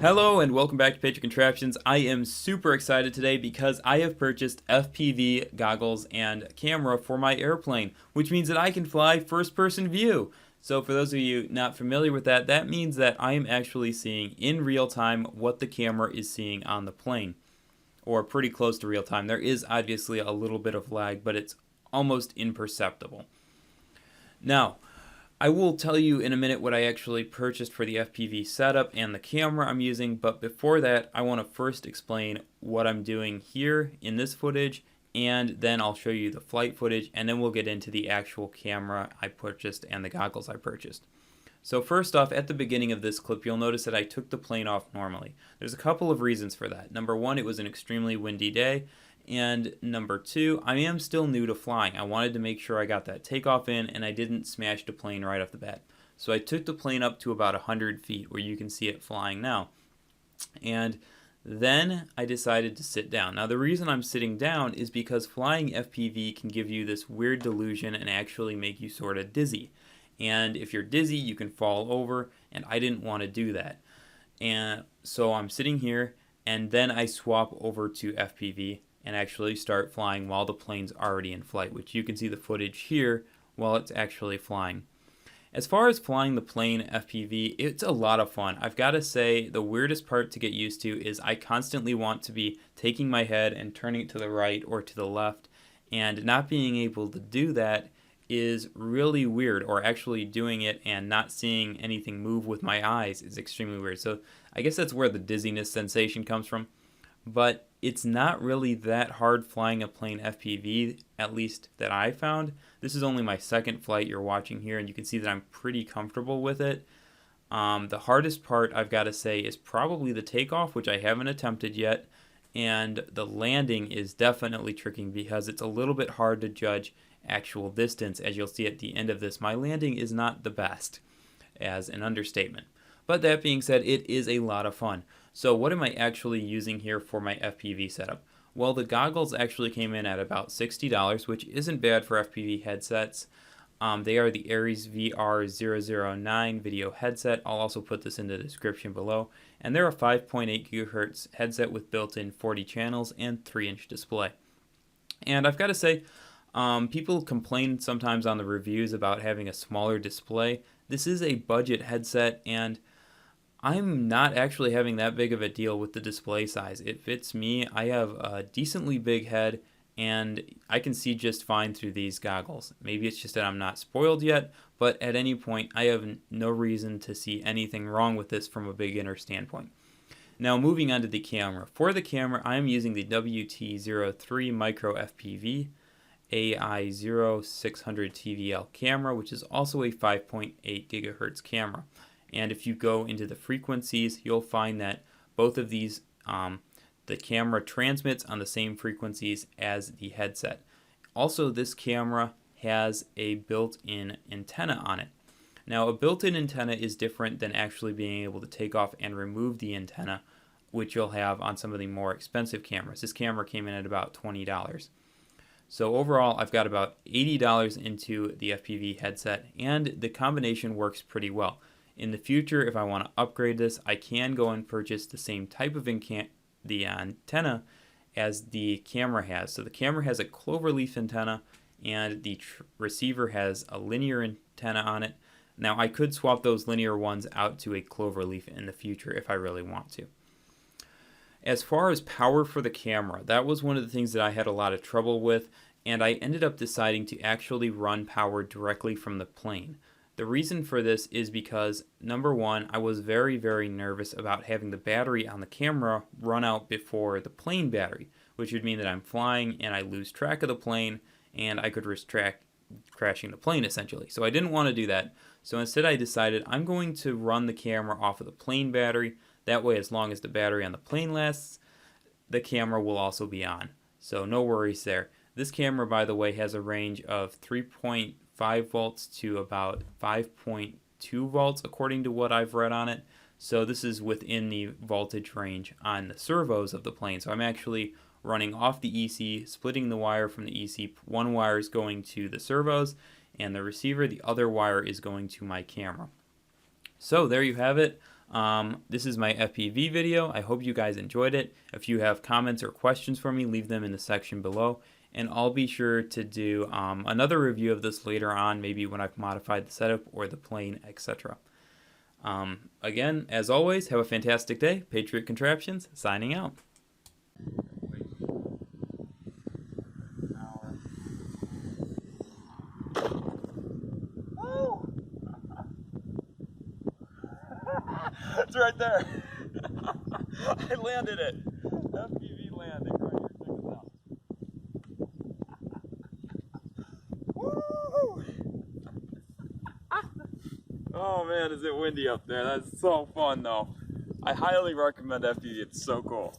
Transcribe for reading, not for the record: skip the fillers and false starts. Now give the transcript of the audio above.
Hello and welcome back to Patriot Contraptions. I am super excited today because I have purchased FPV goggles and camera for my airplane, which means that I can fly first-person view. So for those of you not familiar with that, that means that I am actually seeing in real time what the camera is seeing on the plane, or pretty close to real time. There is obviously a little bit of lag, but it's almost imperceptible. Now, I will tell you in a minute what I actually purchased for the FPV setup and the camera I'm using, but before that, I want to first explain what I'm doing here in this footage, and then I'll show you the flight footage, and then we'll get into the actual camera I purchased and the goggles I purchased. So first off, at the beginning of this clip, you'll notice that I took the plane off normally. There's a couple of reasons for that. Number one, it was an extremely windy day. And number two, I am still new to flying. I wanted to make sure I got that takeoff in and I didn't smash the plane right off the bat. So I took the plane up to about 100 feet where you can see it flying now. And then I decided to sit down. Now the reason I'm sitting down is because flying FPV can give you this weird delusion and actually make you sort of dizzy. And if you're dizzy, you can fall over, and I didn't want to do that. And so I'm sitting here, and then I swap over to FPV and actually start flying while the plane's already in flight, which you can see the footage here while it's actually flying. As far as flying the plane FPV, it's a lot of fun. I've got to say the weirdest part to get used to is I constantly want to be taking my head and turning it to the right or to the left, and not being able to do that is really weird, or actually doing it and not seeing anything move with my eyes is extremely weird. So I guess that's where the dizziness sensation comes from. But it's not really that hard flying a plane FPV, at least that I found. This is only my second flight you're watching here, and you can see that I'm pretty comfortable with it. The hardest part, I've got to say, is probably the takeoff, which I haven't attempted yet, and the landing is definitely tricky because it's a little bit hard to judge actual distance. As you'll see at the end of this, my landing is not the best, as an understatement. But that being said, it is a lot of fun. So what am I actually using here for my FPV setup? Well, the goggles actually came in at about $60, which isn't bad for FPV headsets. They are the ARRIS VR009 video headset. I'll also put this in the description below. And they're a 5.8 GHz headset with built-in 40 channels and 3-inch display. And I've got to say, people complain sometimes on the reviews about having a smaller display. This is a budget headset, and I'm not actually having that big of a deal with the display size. It fits me. I have a decently big head, and I can see just fine through these goggles. Maybe it's just that I'm not spoiled yet, but at any point, I have no reason to see anything wrong with this from a beginner standpoint. Now, moving on to the camera. For the camera, I'm using the WT03 Micro FPV AI0 600 TVL camera, which is also a 5.8 GHz camera. And if you go into the frequencies, you'll find that both of these, the camera transmits on the same frequencies as the headset. Also, this camera has a built-in antenna on it. Now, a built-in antenna is different than actually being able to take off and remove the antenna, which you'll have on some of the more expensive cameras. This camera came in at about $20. So overall, I've got about $80 into the FPV headset, and the combination works pretty well. In the future, if I want to upgrade this, I can go and purchase the same type of the antenna as the camera has. So the camera has a Cloverleaf antenna, and the receiver has a linear antenna on it. Now, I could swap those linear ones out to a Cloverleaf in the future if I really want to. As far as power for the camera, that was one of the things that I had a lot of trouble with, and I ended up deciding to actually run power directly from the plane. The reason for this is because, number one, I was very, very nervous about having the battery on the camera run out before the plane battery, which would mean that I'm flying and I lose track of the plane and I could risk crashing the plane essentially. So I didn't want to do that. So instead I decided I'm going to run the camera off of the plane battery. That way, as long as the battery on the plane lasts, the camera will also be on. So no worries there. This camera, by the way, has a range of 3.5 volts to about 5.2 volts according to what I've read on it. So this is within the voltage range on the servos of the plane. So I'm actually running off the EC, splitting the wire from the EC. One wire is going to the servos and the receiver. The other wire is going to my camera. So there you have it. This is my FPV video. I hope you guys enjoyed it. If you have comments or questions for me, leave them in the section below. And I'll be sure to do another review of this later on, maybe when I've modified the setup or the plane, etc. Again, as always, have a fantastic day. Patriot Contraptions, signing out. It's right there. I landed it. FPV landing right here. Check this out. Woo! Oh man, is it windy up there? That's so fun though. I highly recommend FPV. It's so cool.